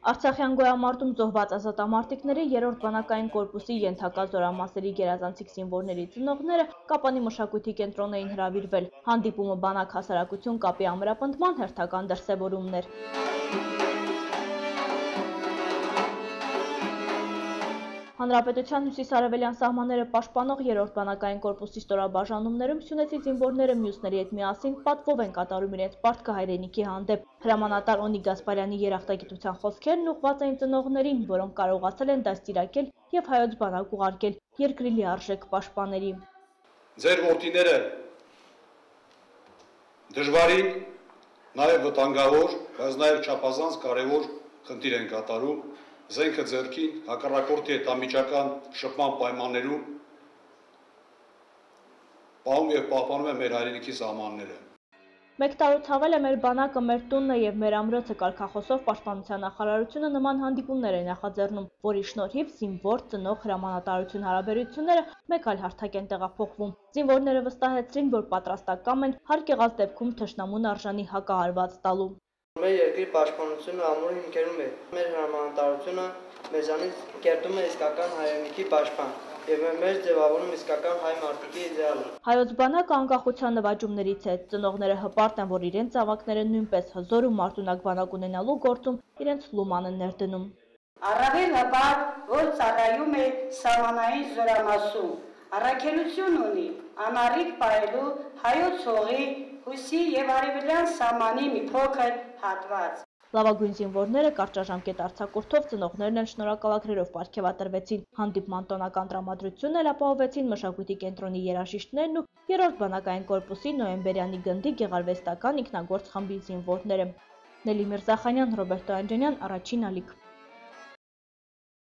Արցախյան գոյամարտում զոհված ազատամարտիկների 3-րդ բանակային կորպուսի ենթակա զորամասերի գերազանցիկ զինվորների ծնողները Կապանի մշակույթի կենտրոն էին հրավիրվել։ Հանդիպումը բանակ հասարակություն կապի ամրապնդման հերթական դրսևորումն էր։ Հանրապետության հյուսիս-արևելյան սահմանները պաշտպանող 3-րդ բանակային կորպուսի ստորաբաժանումներում Սյունեցի զինվորները մյուսների հետ միասին պատվով են կատարում իրենց պարտքը հայրենիքի հանդեպ։ Հրամանատար Օնիկ Գասպարյանի երախտագիտության խոսքերն ուղղված էին ծնողներին, որոնք կարողացել են դաստիարակել և հայոց բանակ ուղարկել երկրի լիարժեք պաշտպաների։ Ձեր որդիները դժվարին, նաև վտանգավոր, բայց նաև չափազանց կարևոր խնդիր են կատարում զենքը ձեռքին, հակառակորդի հետ անմիջական շփման պայմաններում պահում և պահպանում է մեր հայրենիքի սահմանները։ Մեկ տարուց ավել է մեր բանակը, մեր տունն է և մեր ամրոցը կարգախոսով Պաշտպանության նախարարությունը նման հանդիպումներ է նախաձեռնում, որի շնորհիվ զինվոր, ծնող, հրամանատարություն հարաբերությունները մեկ այլ հարթակ են տեղափոխվում։ Զինվորները վստահեցրին, որ պատրաստակամ են հարկ եղած դեպքում թշնամուն արժանի հակահարված տալու։ Մեր երկրի պաշտպանությունը ամուր հիմքերում է։ Մեր հրամանատարությունը մեզանից կերտում է իսկական հայրենիքի պաշտպան և մեր ձևավորում իսկական հայ մարդիկի իդեալը։ Հայոց բանակը անկախության նվաճումներից է։ Ծնողները հպարտ են, որ իրենց զավակները նույնպես հզոր ու մարտունակ բանակ ունենալու գործում իրենց լուման են ներդնում։ Առավել հպարտ, որ ծառայում է սահմանային զորամասում, առաքելություն ունի անառիկ պահելու հայոց հողի, հույսի և արևելյան սահմանի մի փոքր հատված։ Լավագույն զինվորները կարճաժամկետ արձակուրդով ծնողներն են շնորհակալագրերով պարգևատրվեցին։ Հանդիպման տոնական տրամադրությունն էլ ապահովեցին մշակույթի կենտրոնի երաժիշտներն ու 3-րդ բանակային կորպուսի նոյեմբերյանի գնդի գեղարվեստական ինքնագործ խմբի զինվորները։ Նելի Միրզախանյան, Ռոբերտո Անջանյան, Առաջին ալիք։